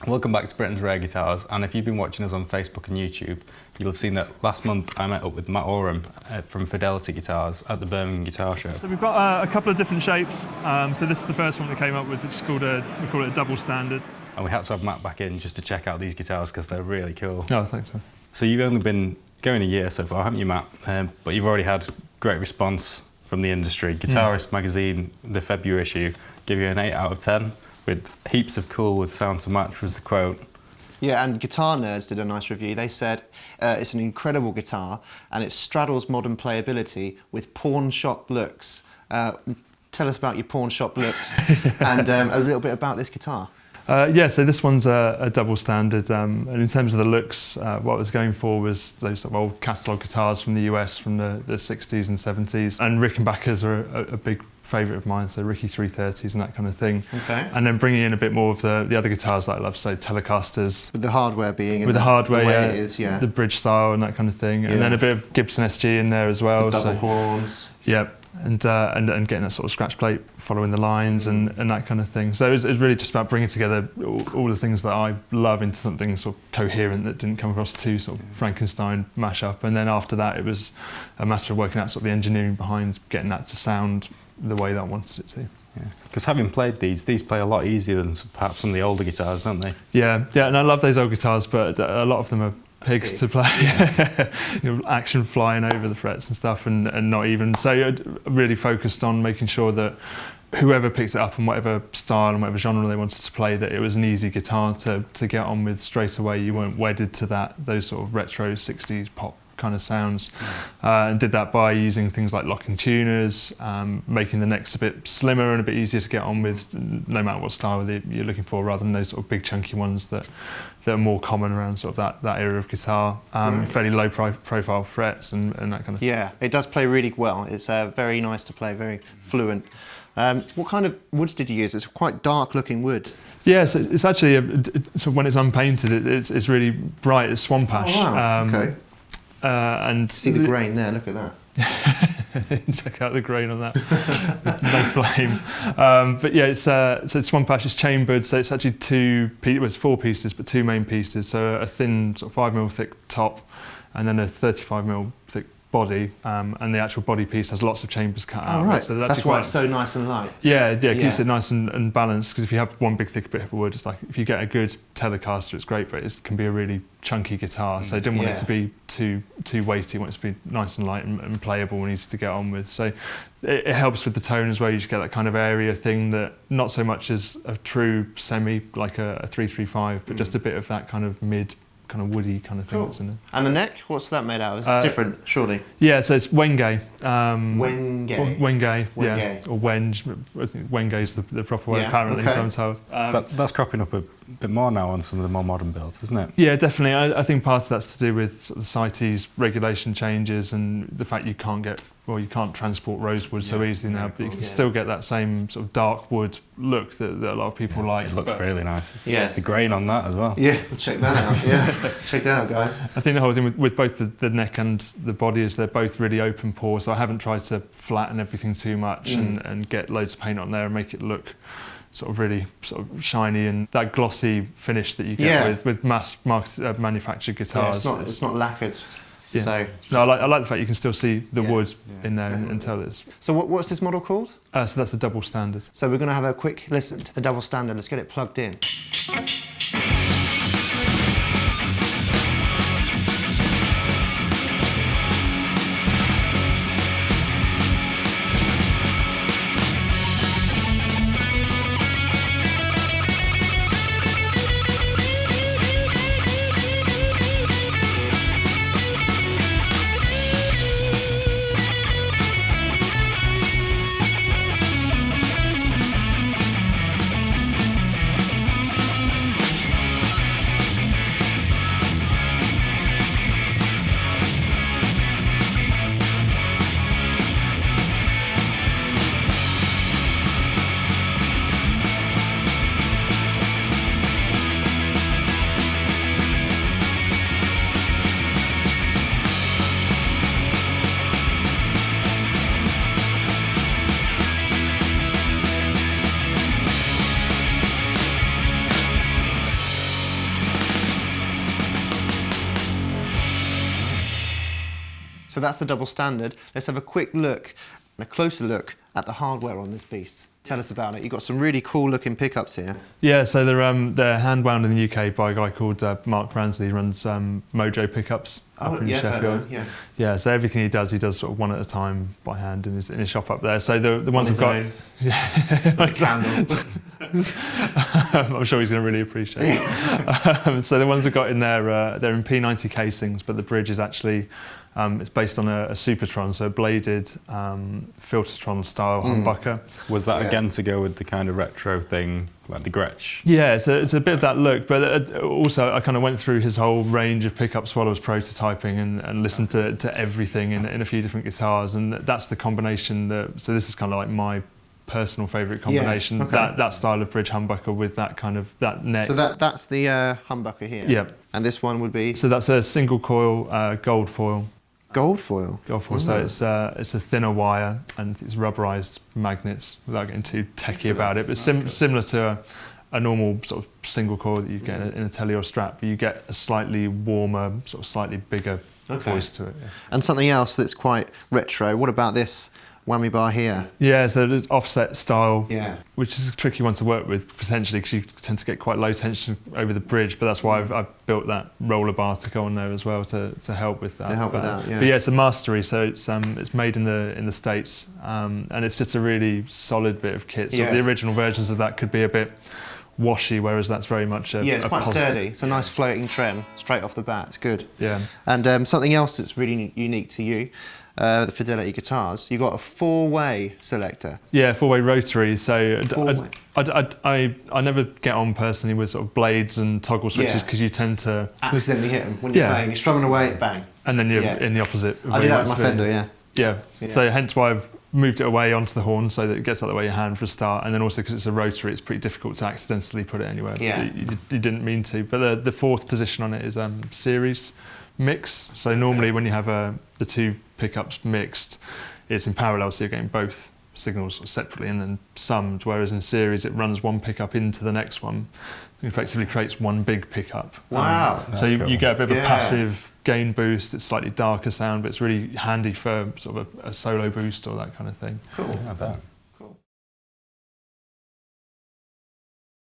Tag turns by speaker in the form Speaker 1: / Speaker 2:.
Speaker 1: Welcome back to Britain's Rare Guitars, and if you've been watching us on Facebook and YouTube, you'll have seen that last month I met up with Matt Oram from Fidelity Guitars at the Birmingham Guitar Show.
Speaker 2: So we've got a couple of different shapes. So this is the first one we came up with, which is called we call it a double standard.
Speaker 1: And we had to have Matt back in just to check out these guitars because they're really cool.
Speaker 2: Oh, thanks, man.
Speaker 1: So you've only been going a year so far, haven't you, Matt? But you've already had great response from the industry. Guitarist magazine, the February issue, give you an 8 out of 10 with heaps of cool with sound to match was the quote.
Speaker 3: Yeah, and Guitar Nerds did a nice review. They said it's an incredible guitar and it straddles modern playability with pawn shop looks. Tell us about your pawn shop looks and a little bit about this guitar.
Speaker 2: Yeah, so this one's a double standard, and in terms of the looks, what I was going for was those sort of old catalogue guitars from the US from the 60s and 70s, and Rickenbackers are a big favourite of mine, so Ricky 330s and that kind of thing.
Speaker 3: Okay.
Speaker 2: And then bringing in a bit more of the other guitars that I love, so Telecasters.
Speaker 3: With the hardware being
Speaker 2: with the hardware,
Speaker 3: the way
Speaker 2: yeah,
Speaker 3: it is, yeah.
Speaker 2: The bridge style and that kind of thing, and then a bit of Gibson SG in there as well.
Speaker 3: The double horns.
Speaker 2: Yeah. And getting that sort of scratch plate, following the lines and that kind of thing. So it's really just about bringing together all the things that I love into something sort of coherent that didn't come across too sort of Frankenstein mashup. And then after that, it was a matter of working out sort of the engineering behind getting that to sound the way that I wanted it to.
Speaker 1: Because having played these play a lot easier than perhaps some of the older guitars, don't they?
Speaker 2: Yeah, and I love those old guitars, but a lot of them are pigs to play. You know, action flying over the frets and stuff, and not even. So you're really focused on making sure that whoever picks it up and whatever style and whatever genre they wanted to play, that it was an easy guitar to get on with straight away. You weren't wedded to those sort of retro 60s pop kind of sounds, and did that by using things like locking tuners, making the necks a bit slimmer and a bit easier to get on with no matter what style you're looking for, rather than those sort of big chunky ones that are more common around sort of that era of guitar. Fairly low profile frets and that kind of thing.
Speaker 3: Yeah, it does play really well. It's very nice to play, very fluent. What kind of woods did you use? It's quite dark looking wood.
Speaker 2: Yeah, so it's actually, so when it's unpainted, it's really bright, it's swamp ash.
Speaker 3: Oh, wow. Okay.
Speaker 2: And
Speaker 3: see the grain there, look at that.
Speaker 2: Check out the grain on that. No flame. But yeah, so it's swamp ash, it's chambered, so it's actually it's 4 pieces, but 2 main pieces. So a thin sort of 5mm thick top and then a 35mm thick body, and the actual body piece has lots of chambers cut out.
Speaker 3: Oh, right.
Speaker 2: So
Speaker 3: that's why it's so nice and light.
Speaker 2: Yeah, it keeps it nice and balanced, because if you have one big thick bit of wood, it's like, if you get a good Telecaster, it's great, but it can be a really chunky guitar, so I didn't want it to be too weighty. I want it to be nice and light and playable and easy to get on with. So it helps with the tone as well. You just get that kind of area thing that not so much as a true semi like a 335, but just a bit of that kind of mid, kind of woody kind of thing.
Speaker 3: Cool.
Speaker 2: That's in it.
Speaker 3: And the neck, what's that made out of? It's different, surely.
Speaker 2: Yeah, so it's Wenge.
Speaker 3: Wenge.
Speaker 2: Wenge, yeah. Or Wenge. I think Wenge is the proper word, apparently, so I'm told.
Speaker 1: That's cropping up a bit more now on some of the more modern builds, isn't it?
Speaker 2: Yeah, definitely. I think part of that's to do with sort of the CITES regulation changes and the fact you can't transport rosewood so easily now, but you can still get that same sort of dark wood look that a lot of people like.
Speaker 1: It looks really nice.
Speaker 3: Yes.
Speaker 1: The grain on that as well.
Speaker 3: Yeah, check that out. Yeah, check that out, guys.
Speaker 2: I think the whole thing with both the neck and the body is they're both really open pore, so I haven't tried to flatten everything too much and get loads of paint on there and make it look sort of really sort of shiny and that glossy finish that you get with mass manufactured guitars.
Speaker 3: Yeah, it's not lacquered.
Speaker 2: Yeah.
Speaker 3: So
Speaker 2: no, I like the fact you can still see the wood in there and tell it's.
Speaker 3: So what's this model called?
Speaker 2: So that's the double standard.
Speaker 3: So we're going to have a quick listen to the double standard. Let's get it plugged in. So that's the double standard. Let's have a quick look and a closer look at the hardware on this beast. Tell us about it. You've got some really cool looking pickups here.
Speaker 2: Yeah, so they're hand wound in the UK by a guy called Mark Bransley. He runs Mojo Pickups up in Sheffield. Yeah, so everything he does sort of one at a time by hand in his shop up there. So the ones I've got, I'm sure he's going to really appreciate it. So the ones I've got in there, they're in P90 casings, but the bridge is actually it's based on a Supertron, so a bladed Filtertron style humbucker.
Speaker 1: Was that again to go with the kind of retro thing, like the Gretsch?
Speaker 2: Yeah, it's a bit of that look, but also I kind of went through his whole range of pickups while I was prototyping and listened to everything in a few different guitars, and that's the combination so this is kind of like my personal favourite combination, that style of bridge humbucker with that neck.
Speaker 3: So that's the humbucker here?
Speaker 2: Yeah.
Speaker 3: And this one would be?
Speaker 2: So that's a single coil gold foil.
Speaker 3: Gold foil?
Speaker 2: Gold foil, so it's a thinner wire and it's rubberised magnets, without getting too techie about it, but similar to a normal sort of single coil that you get in a telly or Strat, but you get a slightly warmer, sort of slightly bigger voice to it. Yeah.
Speaker 3: And something else that's quite retro, what about this whammy bar here?
Speaker 2: Yeah, so the offset style, which is a tricky one to work with potentially because you tend to get quite low tension over the bridge, but that's why I've built that roller bar to go on there as well to help with that. But yeah, it's a mastery, so it's made in the States, and it's just a really solid bit of kit. So the original versions of that could be a bit washy, whereas that's very much
Speaker 3: it's quite sturdy. It's a nice floating trem straight off the bat. It's good.
Speaker 2: Yeah.
Speaker 3: And something else that's really unique to you, the Fidelity Guitars, you got a four-way selector.
Speaker 2: Yeah, four-way rotary. So I never get on personally with sort of blades and toggle switches because you tend to
Speaker 3: accidentally hit them when you're playing. You're strumming away, bang.
Speaker 2: And then you're in the opposite.
Speaker 3: I do that with my Fender,
Speaker 2: yeah. So hence why I've moved it away onto the horn so that it gets out of the way of your hand for a start, and then also because it's a rotary, it's pretty difficult to accidentally put it anywhere. You didn't mean to. But the fourth position on it is series mix. So normally when you have the two pickups mixed, it's in parallel, so you're getting both signals sort of separately and then summed, whereas in series it runs one pickup into the next one. It effectively creates one big pickup.
Speaker 3: Wow.
Speaker 2: So you get a bit of a passive gain boost. It's slightly darker sound, but it's really handy for sort of a solo boost or that kind of thing.
Speaker 3: Cool.
Speaker 1: I bet.